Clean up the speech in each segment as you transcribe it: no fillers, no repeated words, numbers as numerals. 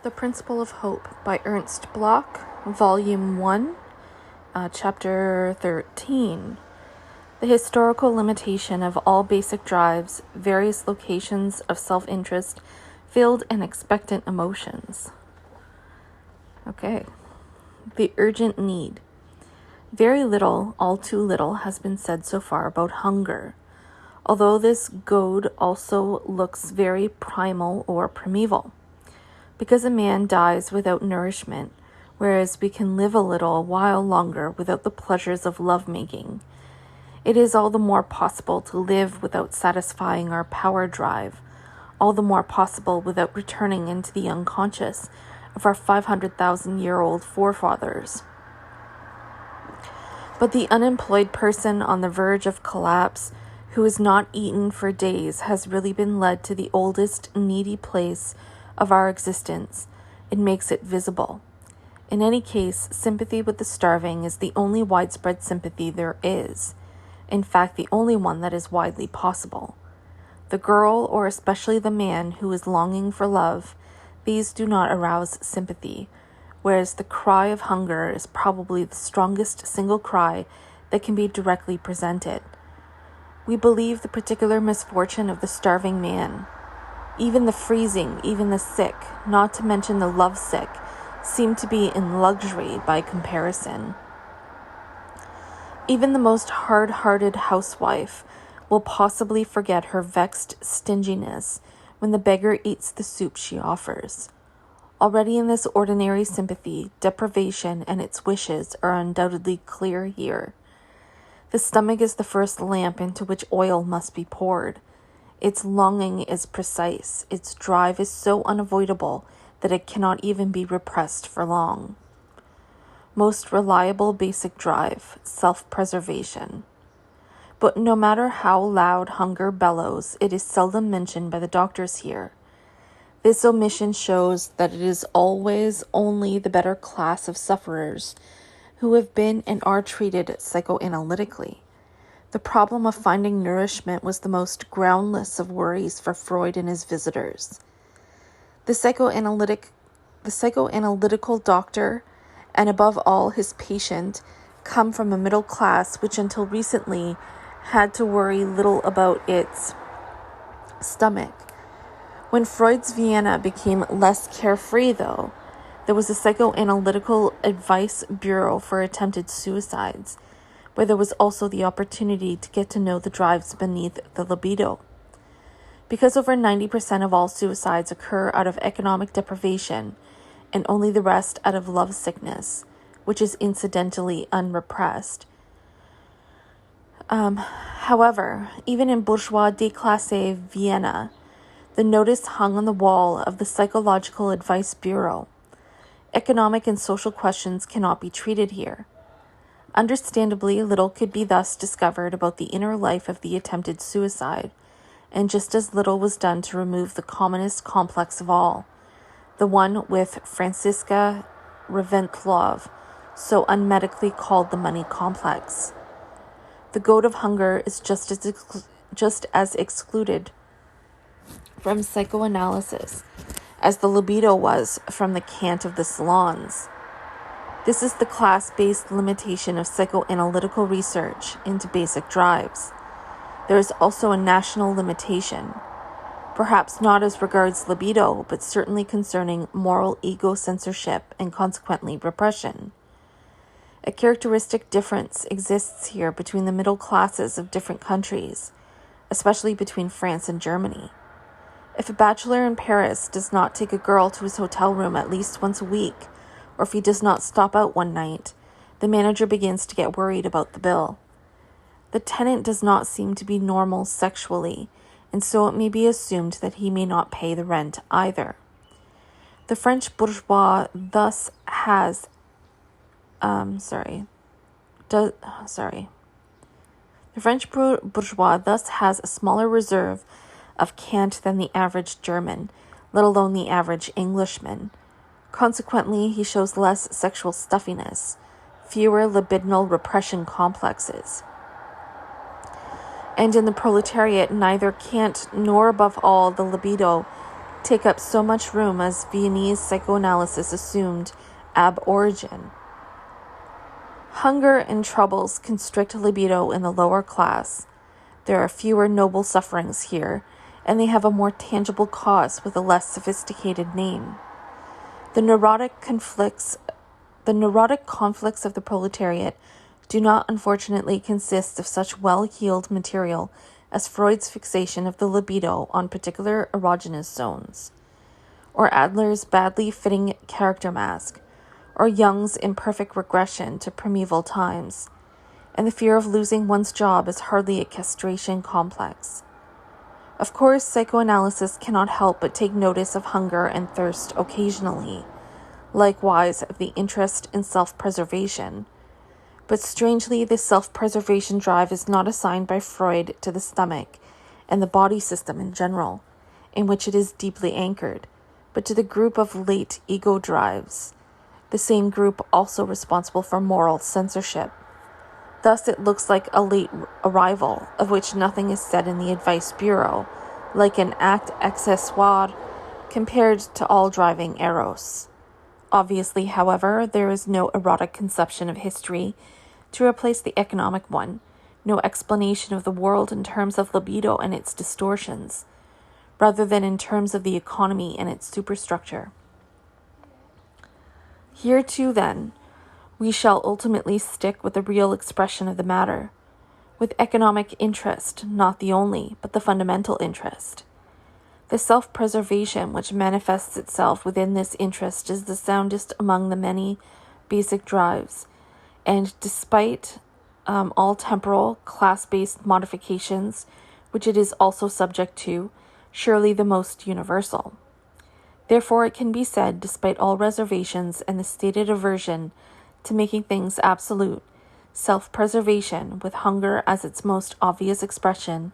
The Principle of Hope by Ernst Bloch, Volume 1, Chapter 13. The historical limitation of all basic drives, various locations of self-interest, filled and expectant emotions. Okay. The urgent need. Very little, all too little, has been said so far about hunger, although this goad also looks very primal or primeval. Because a man dies without nourishment, whereas we can live a little while longer without the pleasures of lovemaking, it is all the more possible to live without satisfying our power drive, all the more possible without returning into the unconscious of our 500,000-year-old forefathers. But the unemployed person on the verge of collapse who has not eaten for days has really been led to the oldest needy place of our existence. It makes it visible. In any case, sympathy with the starving is the only widespread sympathy there is. In fact, the only one that is widely possible. The girl, or especially the man who is longing for love, these do not arouse sympathy, whereas the cry of hunger is probably the strongest single cry that can be directly presented. We believe the particular misfortune of the starving man, even the freezing, even the sick, not to mention the lovesick, seem to be in luxury by comparison. Even the most hard-hearted housewife will possibly forget her vexed stinginess when the beggar eats the soup she offers. Already in this ordinary sympathy, deprivation and its wishes are undoubtedly clear here. The stomach is the first lamp into which oil must be poured. Its longing is precise. Its drive is so unavoidable that it cannot even be repressed for long. Most reliable basic drive, self-preservation. But no matter how loud hunger bellows, it is seldom mentioned by the doctors here. This omission shows that it is always only the better class of sufferers who have been and are treated psychoanalytically. The problem of finding nourishment was the most groundless of worries for Freud and his visitors. The psychoanalytical doctor, and above all his patient, come from a middle class which until recently had to worry little about its stomach. When Freud's Vienna became less carefree, though, there was a psychoanalytical advice bureau for attempted suicides, where there was also the opportunity to get to know the drives beneath the libido. Because over 90% of all suicides occur out of economic deprivation, and only the rest out of lovesickness, which is incidentally unrepressed. However, even in bourgeois déclassé Vienna, the notice hung on the wall of the Psychological Advice Bureau. Economic and social questions cannot be treated here. Understandably, little could be thus discovered about the inner life of the attempted suicide, and just as little was done to remove the commonest complex of all, the one with Franziska Reventlow, so unmedically called the money complex. The goad of hunger is just as excluded from psychoanalysis as the libido was from the cant of the salons. This is the class-based limitation of psychoanalytical research into basic drives. There is also a national limitation, perhaps not as regards libido, but certainly concerning moral ego censorship and consequently repression. A characteristic difference exists here between the middle classes of different countries, especially between France and Germany. If a bachelor in Paris does not take a girl to his hotel room at least once a week, or if he does not stop out one night, the manager begins to get worried about the bill. The tenant does not seem to be normal sexually, and so it may be assumed that he may not pay the rent either. The French bourgeois thus has The French bourgeois thus has a smaller reserve of cant than the average German, let alone the average Englishman. Consequently, he shows less sexual stuffiness, fewer libidinal repression complexes. And in the proletariat, neither cant nor, above all, the libido take up so much room as Viennese psychoanalysis assumed ab origin. Hunger and troubles constrict libido in the lower class. There are fewer noble sufferings here, and they have a more tangible cause with a less sophisticated name. The neurotic conflicts of the proletariat do not unfortunately consist of such well-heeled material as Freud's fixation of the libido on particular erogenous zones, or Adler's badly fitting character mask, or Jung's imperfect regression to primeval times, and the fear of losing one's job is hardly a castration complex. Of course, psychoanalysis cannot help but take notice of hunger and thirst occasionally, likewise of the interest in self-preservation. But strangely, this self-preservation drive is not assigned by Freud to the stomach and the body system in general, in which it is deeply anchored, but to the group of late ego drives, the same group also responsible for moral censorship. Thus it looks like a late arrival, of which nothing is said in the Advice Bureau, like an acte accessoire compared to all driving eros. Obviously, however, there is no erotic conception of history to replace the economic one, no explanation of the world in terms of libido and its distortions, rather than in terms of the economy and its superstructure. Here too, then, we shall ultimately stick with the real expression of the matter, with economic interest, not the only, but the fundamental interest. The self-preservation which manifests itself within this interest is the soundest among the many basic drives, and despite all temporal, class-based modifications, which it is also subject to, surely the most universal. Therefore, it can be said, despite all reservations and the stated aversion to making things absolute, self-preservation, with hunger as its most obvious expression,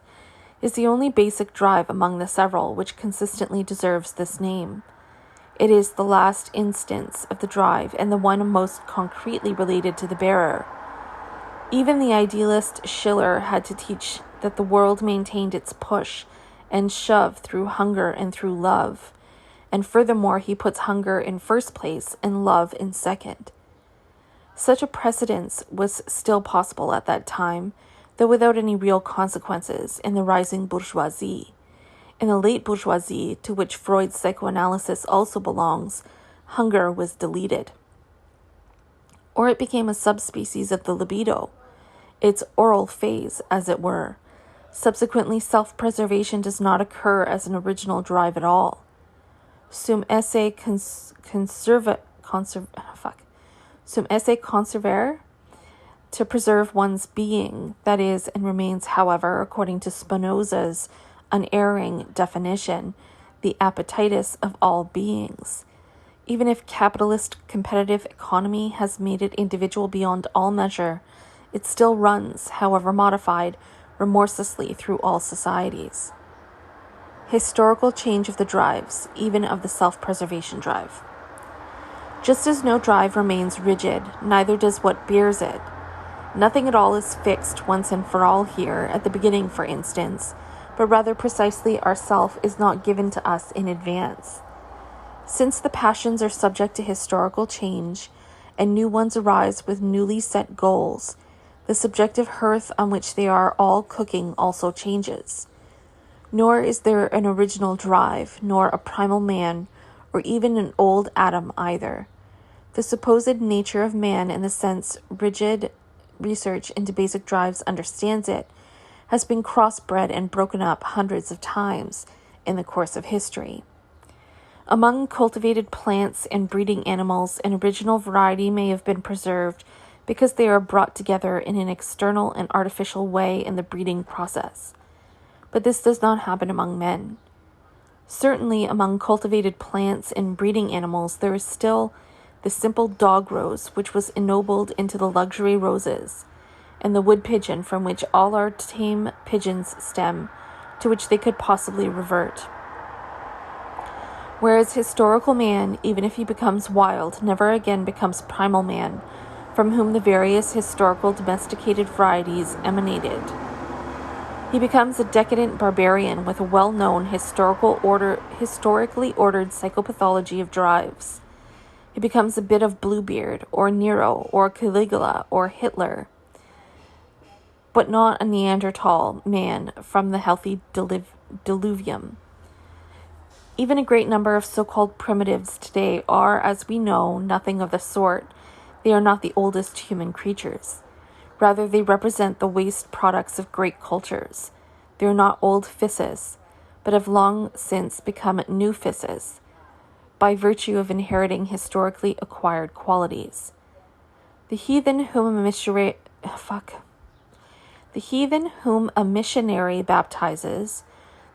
is the only basic drive among the several which consistently deserves this name. It is the last instance of the drive and the one most concretely related to the bearer. Even the idealist Schiller had to teach that the world maintained its push and shove through hunger and through love, and furthermore he puts hunger in first place and love in second. Such a precedence was still possible at that time, though without any real consequences, in the rising bourgeoisie. In the late bourgeoisie, to which Freud's psychoanalysis also belongs, hunger was deleted. Or it became a subspecies of the libido, its oral phase, as it were. Subsequently, self-preservation does not occur as an original drive at all. Sum esse conservare, to preserve one's being, that is, and remains, however, according to Spinoza's unerring definition, the appetitus of all beings. Even if capitalist competitive economy has made it individual beyond all measure, it still runs, however modified, remorselessly through all societies. Historical change of the drives, even of the self-preservation drive. Just as no drive remains rigid, neither does what bears it. Nothing at all is fixed once and for all here, at the beginning, for instance, but rather precisely ourself is not given to us in advance. Since the passions are subject to historical change, and new ones arise with newly set goals, the subjective hearth on which they are all cooking also changes. Nor is there an original drive, nor a primal man, or even an old Adam either. The supposed nature of man, in the sense rigid research into basic drives understands it, has been crossbred and broken up hundreds of times in the course of history. Among cultivated plants and breeding animals, an original variety may have been preserved because they are brought together in an external and artificial way in the breeding process. But this does not happen among men. Certainly, among cultivated plants and breeding animals, there is still the simple dog rose, which was ennobled into the luxury roses, and the wood pigeon, from which all our tame pigeons stem, to which they could possibly revert. Whereas historical man, even if he becomes wild, never again becomes primal man, from whom the various historical domesticated varieties emanated. He becomes a decadent barbarian with a well-known historically ordered psychopathology of drives. He becomes a bit of Bluebeard, or Nero, or Caligula, or Hitler, but not a Neanderthal man from the healthy diluvium. Even a great number of so-called primitives today are, as we know, nothing of the sort. They are not the oldest human creatures. Rather, they represent the waste products of great cultures. They are not old physis, but have long since become new physis, by virtue of inheriting historically acquired qualities. The heathen whom a missionary baptizes,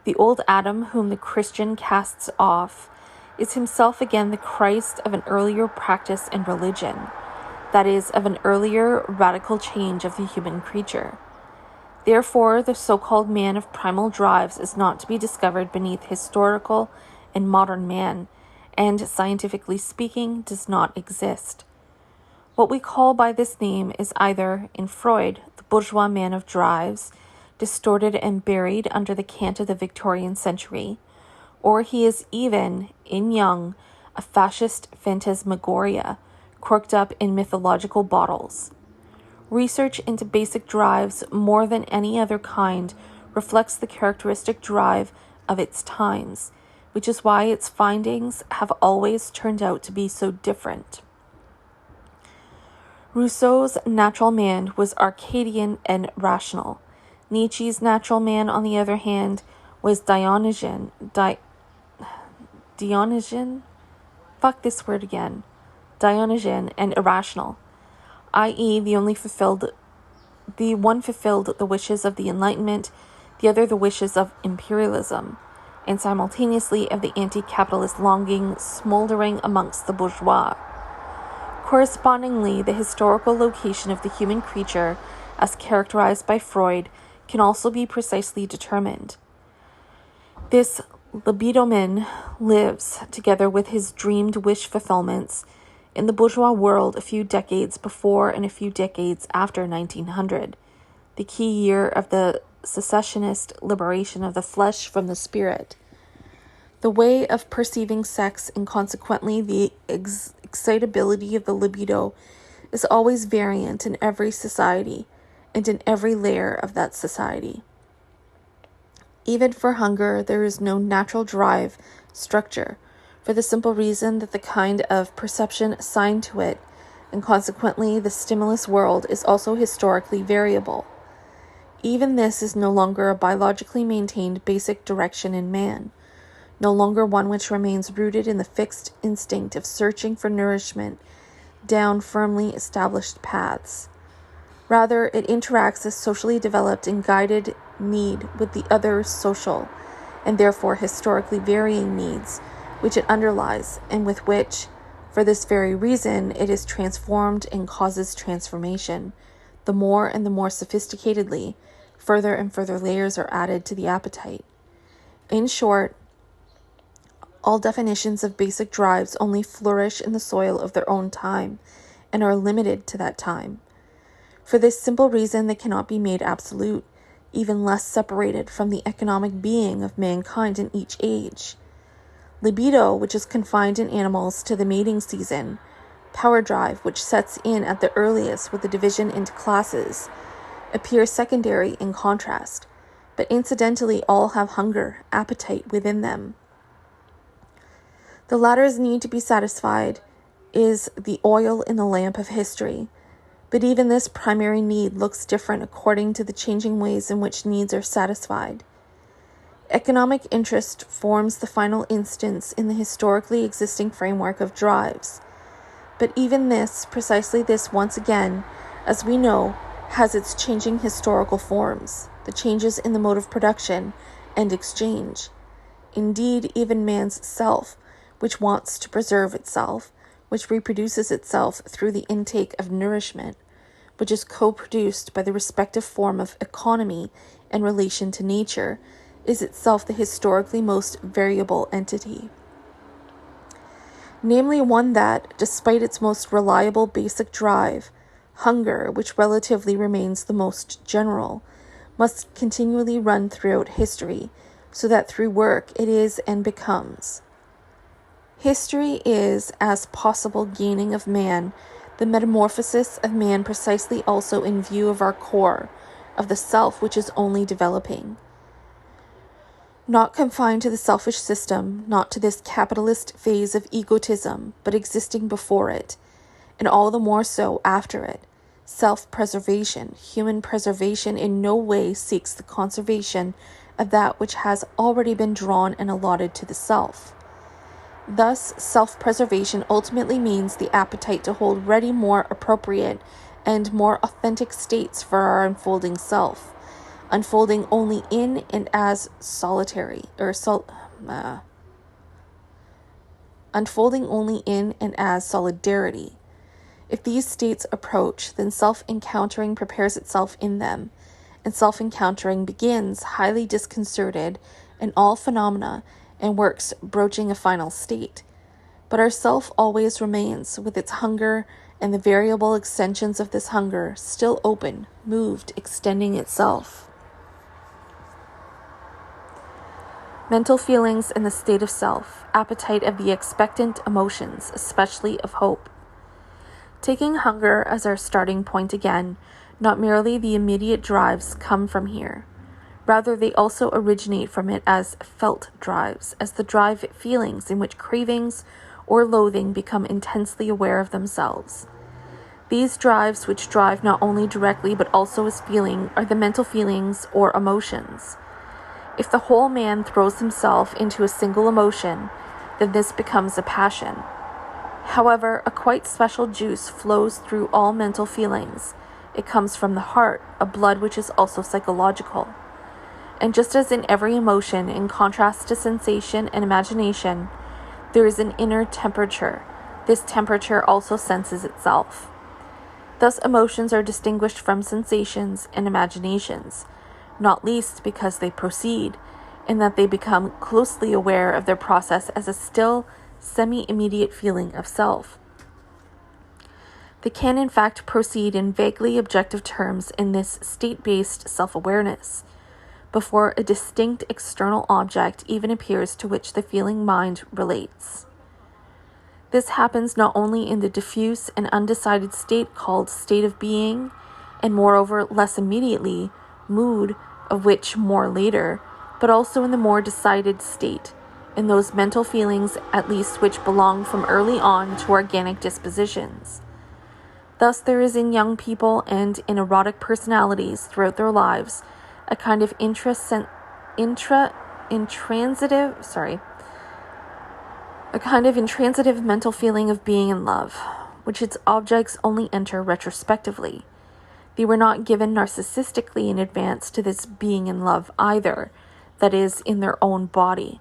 the old Adam whom the Christian casts off, is himself again the Christ of an earlier practice and religion, that is, of an earlier radical change of the human creature. Therefore, the so-called man of primal drives is not to be discovered beneath historical and modern man, and, scientifically speaking, does not exist. What we call by this name is either, in Freud, the bourgeois man of drives, distorted and buried under the cant of the Victorian century, or he is even, in Jung, a fascist phantasmagoria, corked up in mythological bottles. Research into basic drives, more than any other kind, reflects the characteristic drive of its times, which is why its findings have always turned out to be so different. Rousseau's natural man was Arcadian and rational. Nietzsche's natural man, on the other hand, was Dionysian. Dionysian and irrational, i.e., the one fulfilled the wishes of the Enlightenment, the other the wishes of imperialism, and simultaneously of the anti-capitalist longing smoldering amongst the bourgeois. Correspondingly, the historical location of the human creature, as characterized by Freud, can also be precisely determined. This libidoman lives, together with his dreamed wish fulfillments, in the bourgeois world a few decades before and a few decades after 1900, the key year of the secessionist liberation of the flesh from the spirit. The way of perceiving sex and consequently the excitability of the libido is always variant in every society and in every layer of that society. Even for hunger, there is no natural drive structure, for the simple reason that the kind of perception assigned to it, and consequently the stimulus world, is also historically variable. Even this is no longer a biologically maintained basic direction in man, no longer one which remains rooted in the fixed instinct of searching for nourishment down firmly established paths. Rather, it interacts as socially developed and guided need with the other social, and therefore historically varying needs, which it underlies, and with which, for this very reason, it is transformed and causes transformation. The more and the more sophisticatedly, further and further layers are added to the appetite. In short, all definitions of basic drives only flourish in the soil of their own time, and are limited to that time. For this simple reason, they cannot be made absolute, even less separated from the economic being of mankind in each age. Libido, which is confined in animals to the mating season, power drive, which sets in at the earliest with the division into classes, appear secondary in contrast, but incidentally all have hunger, appetite within them. The latter's need to be satisfied is the oil in the lamp of history, but even this primary need looks different according to the changing ways in which needs are satisfied. Economic interest forms the final instance in the historically existing framework of drives. But even this, precisely this once again, as we know, has its changing historical forms, the changes in the mode of production and exchange. Indeed, even man's self, which wants to preserve itself, which reproduces itself through the intake of nourishment, which is co-produced by the respective form of economy and relation to nature, is itself the historically most variable entity. Namely one that, despite its most reliable basic drive, hunger, which relatively remains the most general, must continually run throughout history, so that through work it is and becomes. History is, as possible gaining of man, the metamorphosis of man precisely also in view of our core, of the self which is only developing. Not confined to the selfish system, not to this capitalist phase of egotism, but existing before it, and all the more so after it. Self-preservation, human preservation in no way seeks the conservation of that which has already been drawn and allotted to the self. Thus, self-preservation ultimately means the appetite to hold ready more appropriate and more authentic states for our unfolding self, unfolding only in and as solitary, unfolding only in and as solidarity. If these states approach, then self-encountering prepares itself in them, and self-encountering begins, highly disconcerted in all phenomena, and works broaching a final state. But our self always remains, with its hunger and the variable extensions of this hunger, still open, moved, extending itself. Mental feelings in the state of self, appetite of the expectant emotions, especially of hope. Taking hunger as our starting point again, not merely the immediate drives come from here. Rather, they also originate from it as felt drives, as the drive feelings in which cravings or loathing become intensely aware of themselves. These drives, which drive not only directly but also as feeling, are the mental feelings or emotions. If the whole man throws himself into a single emotion, then this becomes a passion. However, a quite special juice flows through all mental feelings. It comes from the heart, a blood which is also psychological. And just as in every emotion, in contrast to sensation and imagination, there is an inner temperature. This temperature also senses itself. Thus, emotions are distinguished from sensations and imaginations, not least because they proceed, in that they become closely aware of their process as a still, semi-immediate feeling of self. They can in fact proceed in vaguely objective terms in this state-based self-awareness, before a distinct external object even appears to which the feeling mind relates. This happens not only in the diffuse and undecided state called state of being, and moreover less immediately, mood, of which more later, but also in the more decided state, in those mental feelings at least which belong from early on to organic dispositions. Thus there is in young people and in erotic personalities throughout their lives a kind of intransitive mental feeling of being in love, which its objects only enter retrospectively. They were not given narcissistically in advance to this being in love either, that is, in their own body.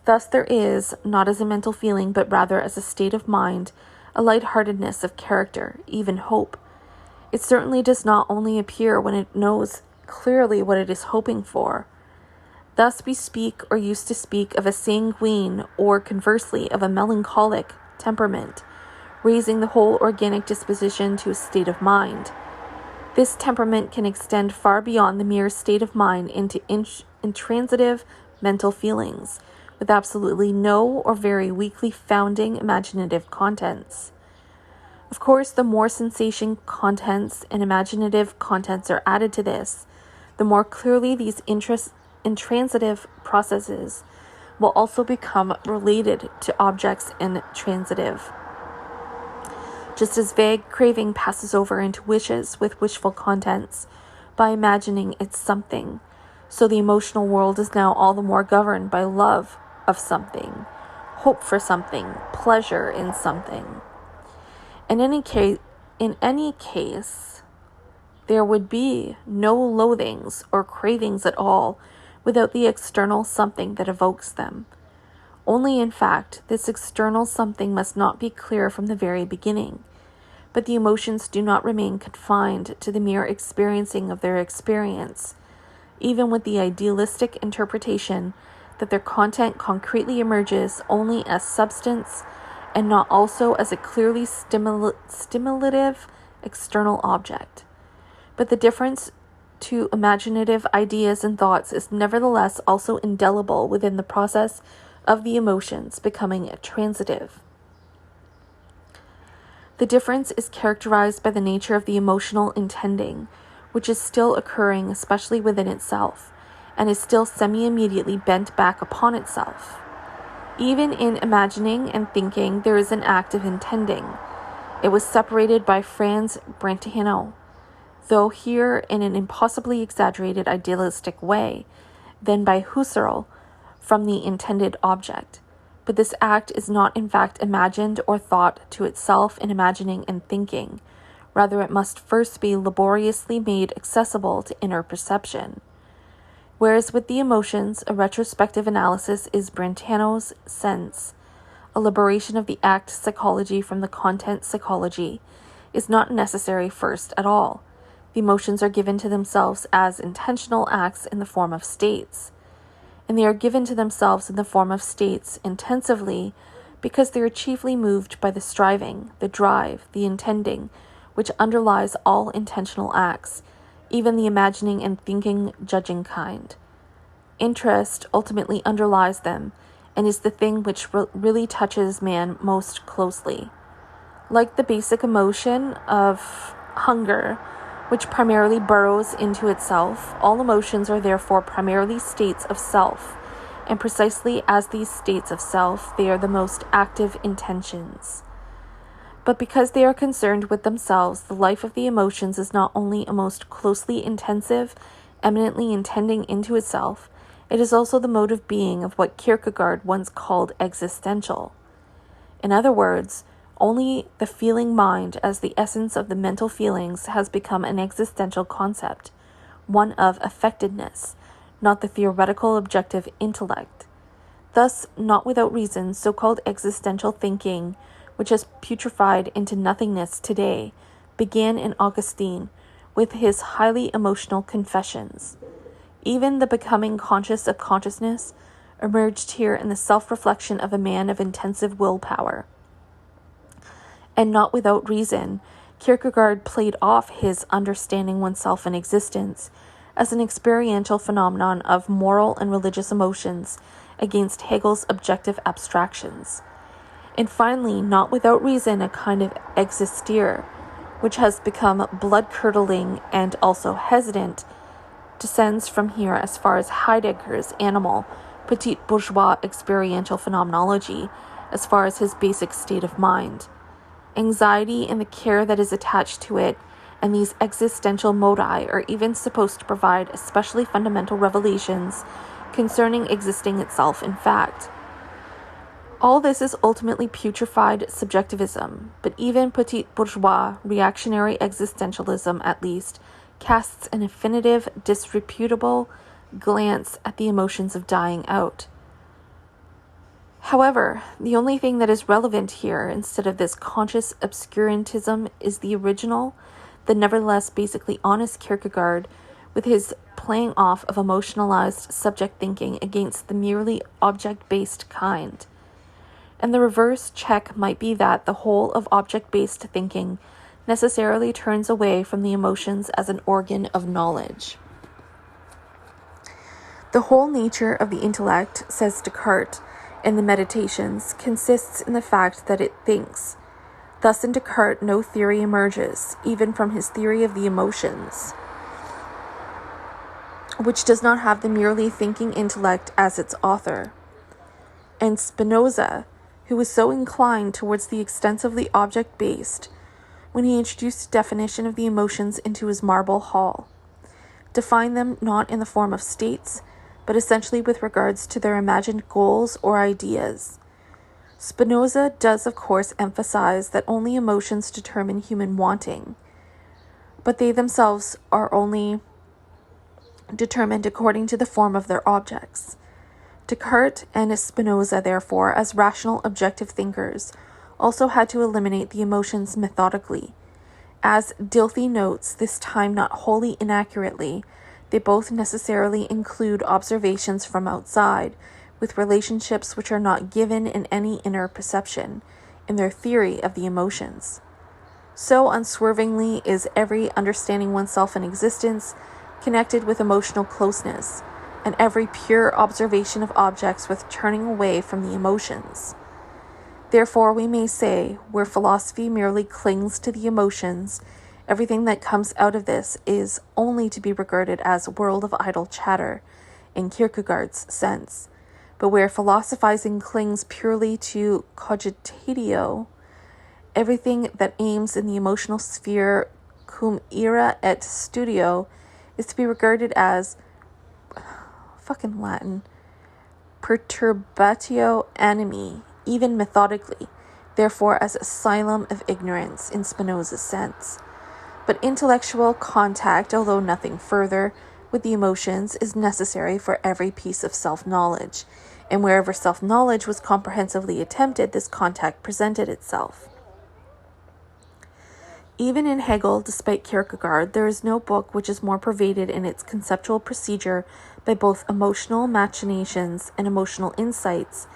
Thus there is, not as a mental feeling, but rather as a state of mind, a lightheartedness of character, even hope. It certainly does not only appear when it knows clearly what it is hoping for. Thus we speak or used to speak of a sanguine or conversely of a melancholic temperament, raising the whole organic disposition to a state of mind. This temperament can extend far beyond the mere state of mind into intransitive mental feelings, with absolutely no or very weakly founding imaginative contents. Of course, the more sensation contents and imaginative contents are added to this, the more clearly these intransitive processes will also become related to objects in transitive. Just as vague craving passes over into wishes with wishful contents by imagining it's something, so the emotional world is now all the more governed by love of something, hope for something, pleasure in something. In any case, there would be no loathings or cravings at all without the external something that evokes them. Only, in fact, this external something must not be clear from the very beginning, but the emotions do not remain confined to the mere experiencing of their experience, even with the idealistic interpretation that their content concretely emerges only as substance and not also as a clearly stimulative external object. But the difference to imaginative ideas and thoughts is nevertheless also indelible within the process of the emotions becoming transitive. The difference is characterized by the nature of the emotional intending, which is still occurring especially within itself, and is still semi-immediately bent back upon itself. Even in imagining and thinking, there is an act of intending. It was separated by Franz Brentano, though here in an impossibly exaggerated idealistic way, then by Husserl from the intended object. But this act is not in fact imagined or thought to itself in imagining and thinking. Rather, it must first be laboriously made accessible to inner perception. Whereas with the emotions, a retrospective analysis is Brentano's sense. A liberation of the act psychology from the content psychology is not necessary first at all. The emotions are given to themselves as intentional acts in the form of states. And they are given to themselves in the form of states intensively because they are chiefly moved by the striving, the drive, the intending, which underlies all intentional acts, even the imagining and thinking judging kind. Interest ultimately underlies them, and is the thing which really touches man most closely. Like the basic emotion of hunger, which primarily burrows into itself, all emotions are therefore primarily states of self, and precisely as these states of self, they are the most active intentions. But because they are concerned with themselves, the life of the emotions is not only a most closely intensive, eminently intending into itself, it is also the mode of being of what Kierkegaard once called existential. In other words, only the feeling mind as the essence of the mental feelings has become an existential concept, one of affectedness, not the theoretical objective intellect. Thus, not without reason, so-called existential thinking, which has putrefied into nothingness today, began in Augustine with his highly emotional confessions. Even the becoming conscious of consciousness emerged here in the self-reflection of a man of intensive willpower. And not without reason, Kierkegaard played off his understanding oneself in existence as an experiential phenomenon of moral and religious emotions against Hegel's objective abstractions. And finally, not without reason, a kind of existere, which has become blood-curdling and also hesitant, descends from here as far as Heidegger's animal, petit bourgeois experiential phenomenology, as far as his basic state of mind. Anxiety and the care that is attached to it, and these existential modi are even supposed to provide especially fundamental revelations concerning existing itself in fact. All this is ultimately putrefied subjectivism, but even petit bourgeois reactionary existentialism at least casts an infinitive, disreputable glance at the emotions of dying out. However, the only thing that is relevant here, instead of this conscious obscurantism, is the original, the nevertheless basically honest Kierkegaard, with his playing off of emotionalized subject thinking against the merely object-based kind. And the reverse check might be that the whole of object-based thinking necessarily turns away from the emotions as an organ of knowledge. The whole nature of the intellect, says Descartes in the Meditations, consists in the fact that it thinks. Thus in Descartes no theory emerges, even from his theory of the emotions, which does not have the merely thinking intellect as its author. And Spinoza, who was so inclined towards the extensively object-based, when he introduced a definition of the emotions into his Marble Hall, defined them not in the form of states, but essentially with regards to their imagined goals or ideas. Spinoza does, of course, emphasize that only emotions determine human wanting, but they themselves are only determined according to the form of their objects. Descartes and Spinoza, therefore, as rational objective thinkers, also had to eliminate the emotions methodically. As Dilthey notes, this time not wholly inaccurately, they both necessarily include observations from outside, with relationships which are not given in any inner perception, in their theory of the emotions. So unswervingly is every understanding oneself in existence, connected with emotional closeness, and every pure observation of objects with turning away from the emotions. Therefore, we may say, where philosophy merely clings to the emotions, everything that comes out of this is only to be regarded as a world of idle chatter, in Kierkegaard's sense. But where philosophizing clings purely to cogitatio, everything that aims in the emotional sphere cum ira et studio is to be regarded as fucking Latin perturbatio animi, even methodically, therefore as asylum of ignorance in Spinoza's sense. But intellectual contact, although nothing further, with the emotions is necessary for every piece of self-knowledge, and wherever self-knowledge was comprehensively attempted, this contact presented itself. Even in Hegel, despite Kierkegaard, there is no book which is more pervaded in its conceptual procedure by both emotional machinations and emotional insights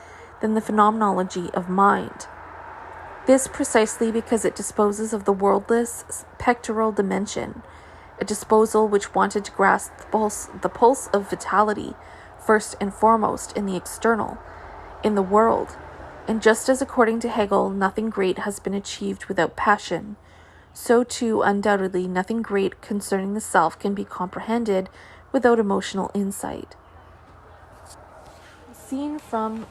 than the Phenomenology of Mind. This precisely because it disposes of the worldless pectoral dimension, a disposal which wanted to grasp the pulse of vitality, first and foremost in the external, in the world. And just as according to Hegel, nothing great has been achieved without passion, so too, undoubtedly, nothing great concerning the self can be comprehended without emotional insight. Seen from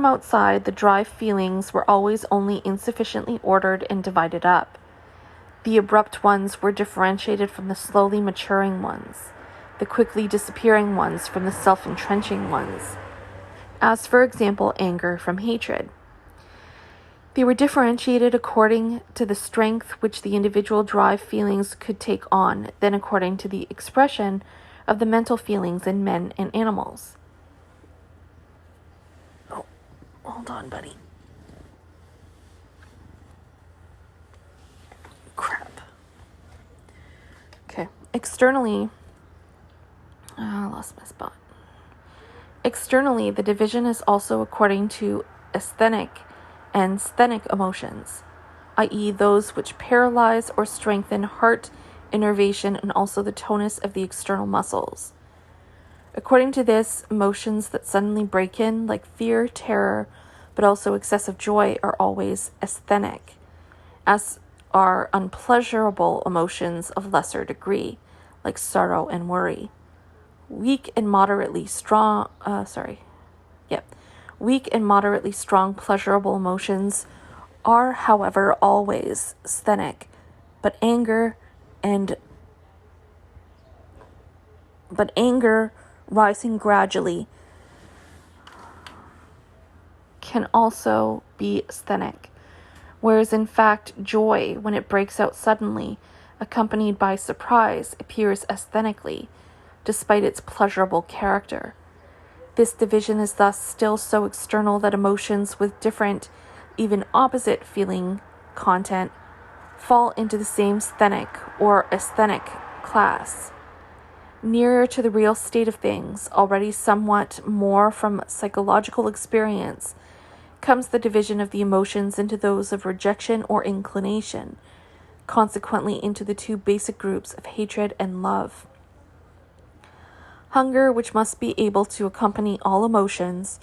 outside, the dry feelings were always only insufficiently ordered and divided up. The abrupt ones were differentiated from the slowly maturing ones, the quickly disappearing ones from the self-entrenching ones, as, for example, anger from hatred. They were differentiated according to the strength which the individual dry feelings could take on, then according to the expression of the mental feelings in men and animals. Oh, hold on, buddy. Crap. Okay. Externally, I lost my spot. Externally, the division is also according to asthenic and sthenic emotions, i.e. those which paralyze or strengthen heart innervation and also the tonus of the external muscles. According to this, emotions that suddenly break in, like fear, terror, but also excessive joy, are always asthenic, as are unpleasurable emotions of lesser degree, like sorrow and worry. Weak and moderately strong pleasurable emotions are, however, always sthenic, but anger rising gradually can also be sthenic, whereas in fact joy, when it breaks out suddenly, accompanied by surprise, appears asthenically, despite its pleasurable character. This division is thus still so external that emotions with different, even opposite feeling content fall into the same sthenic or asthenic class. Nearer to the real state of things, already somewhat more from psychological experience, comes the division of the emotions into those of rejection or inclination, consequently into the two basic groups of hatred and love. Hunger, which must be able to accompany all emotions,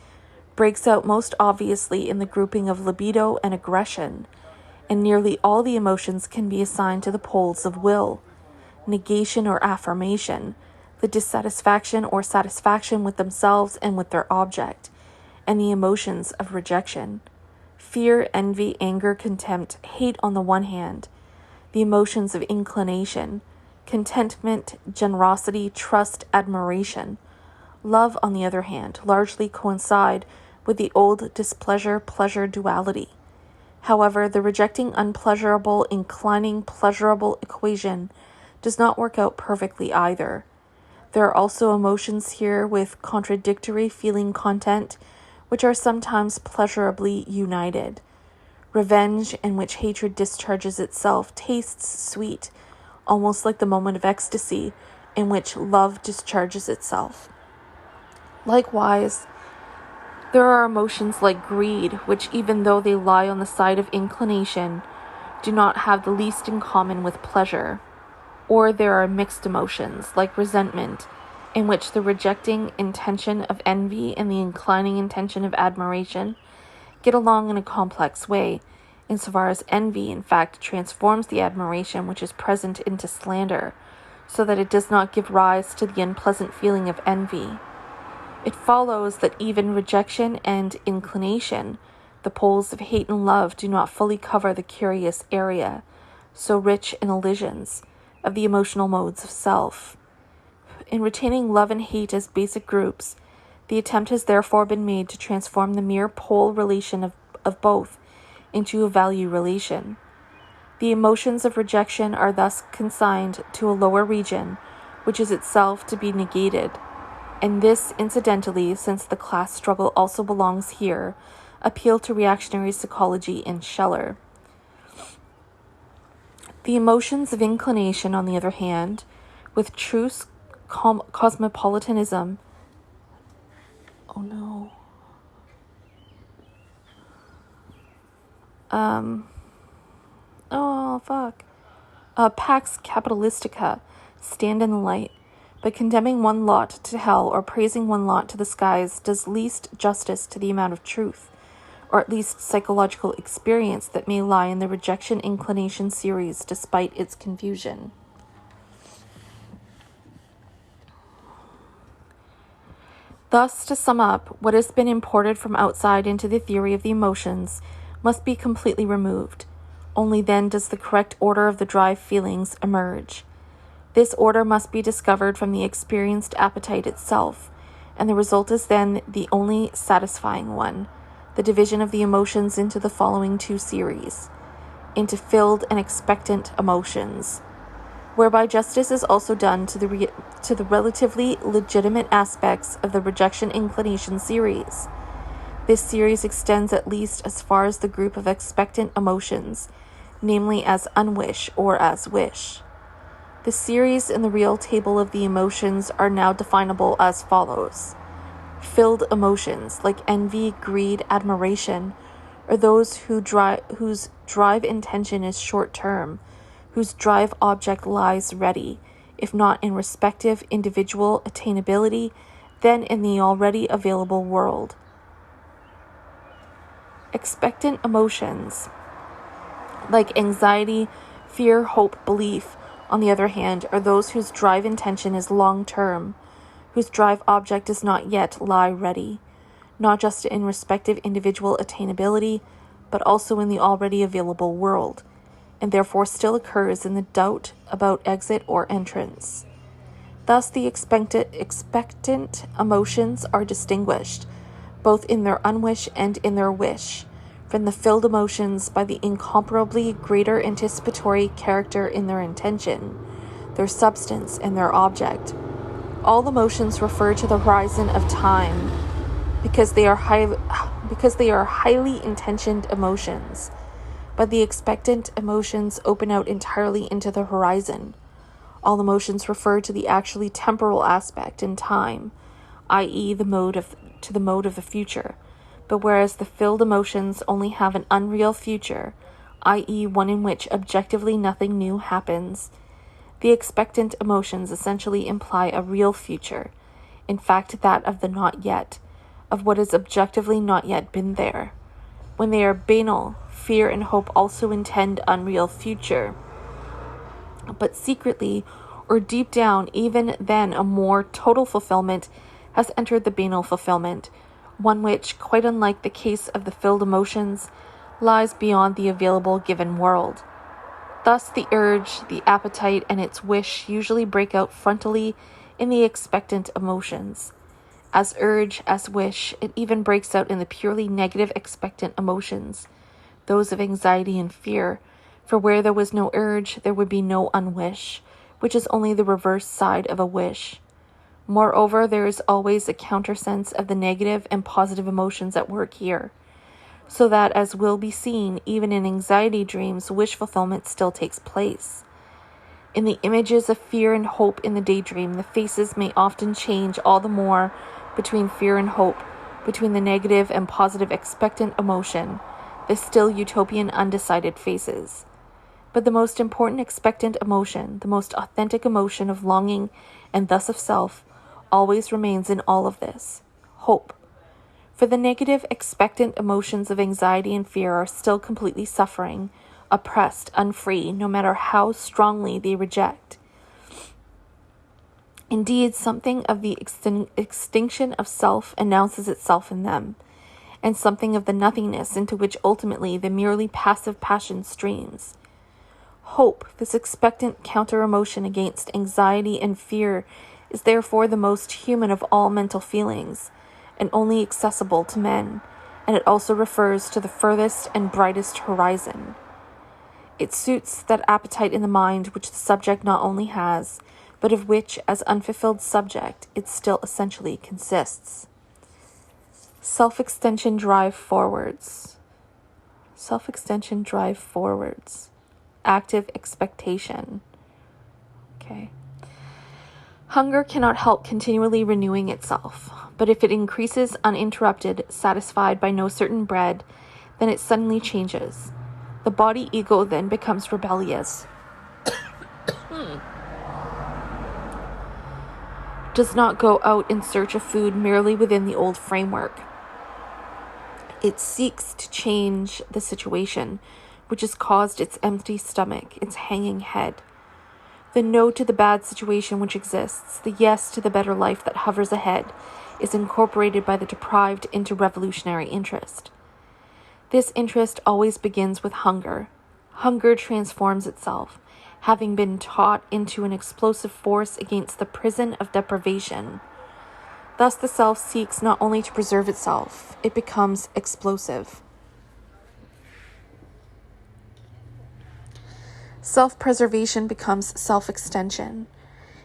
breaks out most obviously in the grouping of libido and aggression, and nearly all the emotions can be assigned to the poles of will, negation or affirmation, the dissatisfaction or satisfaction with themselves and with their object, and the emotions of rejection. Fear, envy, anger, contempt, hate on the one hand, the emotions of inclination, contentment, generosity, trust, admiration. Love, on the other hand, largely coincide with the old displeasure-pleasure duality. However, the rejecting unpleasurable, inclining pleasurable equation does not work out perfectly either. There are also emotions here with contradictory feeling content, which are sometimes pleasurably united. Revenge, in which hatred discharges itself, tastes sweet, almost like the moment of ecstasy in which love discharges itself. Likewise, there are emotions like greed, which, even though they lie on the side of inclination, do not have the least in common with pleasure, or there are mixed emotions, like resentment, in which the rejecting intention of envy and the inclining intention of admiration get along in a complex way, insofar as envy, in fact, transforms the admiration which is present into slander, so that it does not give rise to the unpleasant feeling of envy. It follows that even rejection and inclination, the poles of hate and love, do not fully cover the curious area, so rich in elisions, of the emotional modes of self. In retaining love and hate as basic groups, the attempt has therefore been made to transform the mere pole relation of both into a value relation. The emotions of rejection are thus consigned to a lower region, which is itself to be negated, and this, incidentally, since the class struggle also belongs here, appeal to reactionary psychology in Scheller. The emotions of inclination, on the other hand, with true cosmopolitanism, Pax Capitalistica, stand in the light, but condemning one lot to hell or praising one lot to the skies does least justice to the amount of truth, or at least psychological experience, that may lie in the rejection-inclination series despite its confusion. Thus, to sum up, what has been imported from outside into the theory of the emotions must be completely removed. Only then does the correct order of the drive feelings emerge. This order must be discovered from the experienced appetite itself, and the result is then the only satisfying one, the division of the emotions into the following two series, into filled and expectant emotions, whereby justice is also done to the relatively legitimate aspects of the rejection-inclination series. This series extends at least as far as the group of expectant emotions, namely as unwish or as wish. The series in the real table of the emotions are now definable as follows. Filled emotions, like envy, greed, admiration, are those whose drive intention is short-term, whose drive object lies ready, if not in respective individual attainability, then in the already available world. Expectant emotions, like anxiety, fear, hope, belief, on the other hand, are those whose drive intention is long-term, whose drive object does not yet lie ready, not just in respective individual attainability, but also in the already available world, and therefore still occurs in the doubt about exit or entrance. Thus, the expectant emotions are distinguished, both in their unwish and in their wish, from the filled emotions by the incomparably greater anticipatory character in their intention, their substance, and their object. All emotions refer to the horizon of time because they are highly intentioned emotions, but the expectant emotions open out entirely into the horizon. All emotions refer to the actually temporal aspect in time, i.e. the mode of the future. But whereas the filled emotions only have an unreal future, i.e. one in which objectively nothing new happens, the expectant emotions essentially imply a real future, in fact that of the not yet, of what has objectively not yet been there. When they are banal, fear and hope also intend unreal future, but secretly, or deep down, even then a more total fulfillment has entered the banal fulfillment, one which, quite unlike the case of the filled emotions, lies beyond the available given world. Thus the urge, the appetite, and its wish usually break out frontally in the expectant emotions. As urge, as wish, it even breaks out in the purely negative expectant emotions, those of anxiety and fear, for where there was no urge, there would be no unwish, which is only the reverse side of a wish. Moreover, there is always a countersense of the negative and positive emotions at work here, so that, as will be seen, even in anxiety dreams, wish fulfillment still takes place. In the images of fear and hope in the daydream, the faces may often change all the more between fear and hope, between the negative and positive expectant emotion, the still utopian undecided faces. But the most important expectant emotion, the most authentic emotion of longing and thus of self, always remains in all of this: hope. For the negative expectant emotions of anxiety and fear are still completely suffering, oppressed, unfree, no matter how strongly they reject. Indeed, something of the extinction of self announces itself in them, and something of the nothingness into which ultimately the merely passive passion streams. Hope, this expectant counter-emotion against anxiety and fear, is therefore the most human of all mental feelings, and only accessible to men, and it also refers to the furthest and brightest horizon. It suits that appetite in the mind which the subject not only has, but of which, as unfulfilled subject, it still essentially consists. Self-extension drive forwards. Self-extension drive forwards. Active expectation. Okay. Hunger cannot help continually renewing itself, but if it increases uninterrupted, satisfied by no certain bread, then it suddenly changes. The body ego then becomes rebellious. Does not go out in search of food merely within the old framework. It seeks to change the situation, which has caused its empty stomach, its hanging head. The no to the bad situation which exists, the yes to the better life that hovers ahead, is incorporated by the deprived into revolutionary interest. This interest always begins with hunger. Hunger transforms itself, having been taught into an explosive force against the prison of deprivation. Thus the self seeks not only to preserve itself, it becomes explosive. Self-preservation becomes self-extension,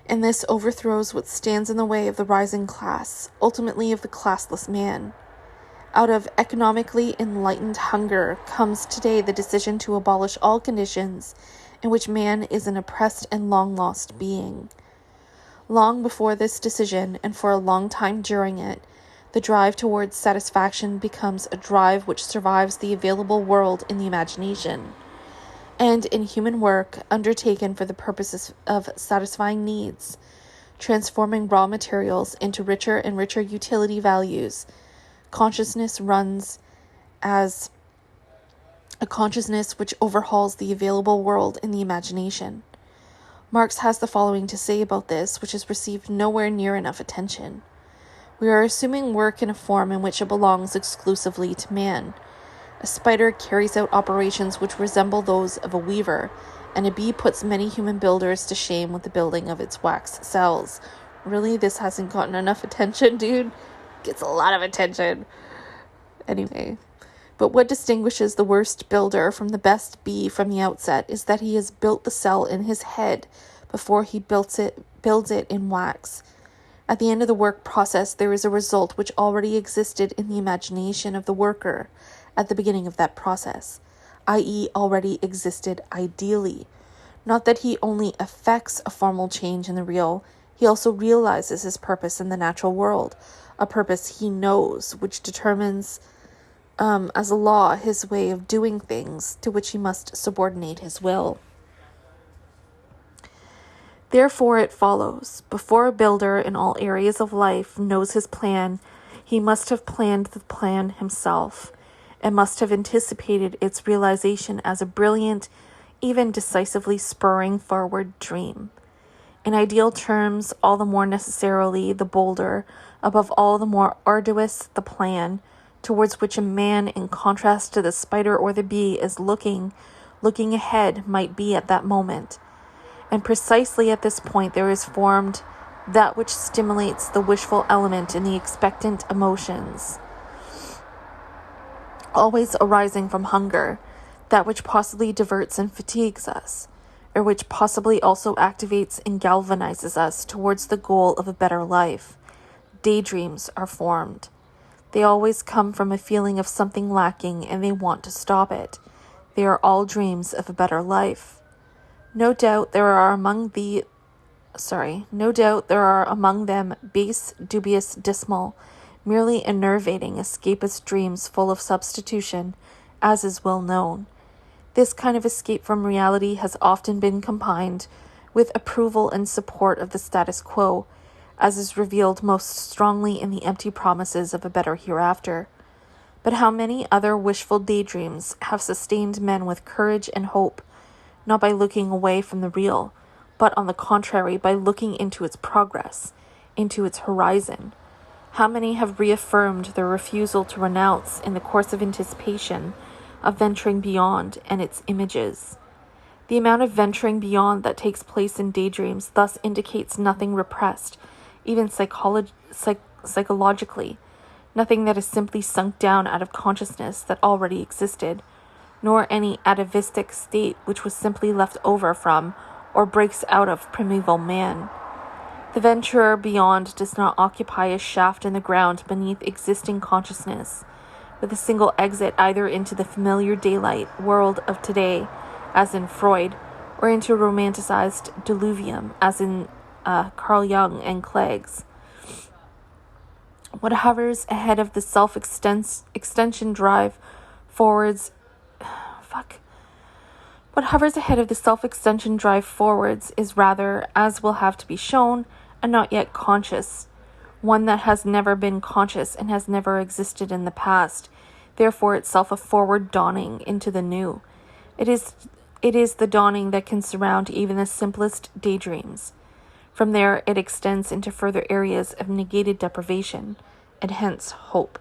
and this overthrows what stands in the way of the rising class, ultimately of the classless man. Out of economically enlightened hunger comes today the decision to abolish all conditions in which man is an oppressed and long-lost being. Long before this decision, and for a long time during it, the drive towards satisfaction becomes a drive which survives the available world in the imagination, and in human work undertaken for the purposes of satisfying needs, transforming raw materials into richer and richer utility values. Consciousness runs as a consciousness which overhauls the available world in the imagination. Marx has the following to say about this, which has received nowhere near enough attention. We are assuming work in a form in which it belongs exclusively to man. A spider carries out operations which resemble those of a weaver, and a bee puts many human builders to shame with the building of its wax cells. Really, this hasn't gotten enough attention, dude? Gets a lot of attention. Anyway, but what distinguishes the worst builder from the best bee from the outset is that he has built the cell in his head before he builds it in wax. At the end of the work process, there is a result which already existed in the imagination of the worker at the beginning of that process, i.e. already existed ideally. Not that he only affects a formal change in the real, he also realizes his purpose in the natural world, a purpose he knows, which determines as a law his way of doing things, to which he must subordinate his will. Therefore it follows, before a builder in all areas of life knows his plan, he must have planned the plan himself, and must have anticipated its realization as a brilliant, even decisively spurring forward dream. In ideal terms, all the more necessarily the bolder, above all the more arduous the plan, towards which a man, in contrast to the spider or the bee, is looking ahead might be at that moment. And precisely at this point there is formed that which stimulates the wishful element in the expectant emotions, always arising from hunger, that which possibly diverts and fatigues us, or which possibly also activates and galvanizes us towards the goal of a better life. Daydreams are formed. They always come from a feeling of something lacking, and they want to stop it. They are all dreams of a better life. No doubt there are among them base, dubious, dismal, merely enervating, escapist dreams full of substitution, as is well known. This kind of escape from reality has often been combined with approval and support of the status quo, as is revealed most strongly in the empty promises of a better hereafter. But how many other wishful daydreams have sustained men with courage and hope, not by looking away from the real, but on the contrary, by looking into its progress, into its horizon. How many have reaffirmed their refusal to renounce in the course of anticipation of venturing beyond and its images? The amount of venturing beyond that takes place in daydreams thus indicates nothing repressed, even psychologically, nothing that is simply sunk down out of consciousness that already existed, nor any atavistic state which was simply left over from or breaks out of primeval man. The venturer beyond does not occupy a shaft in the ground beneath existing consciousness, with a single exit either into the familiar daylight world of today, as in Freud, or into a romanticized diluvium, as in Carl Jung and Clegg's. What hovers ahead of the self-extension drive forwards is rather, as will have to be shown, a not yet conscious, one that has never been conscious and has never existed in the past, therefore itself a forward dawning into the new. It is the dawning that can surround even the simplest daydreams. From there it extends into further areas of negated deprivation, and hence hope.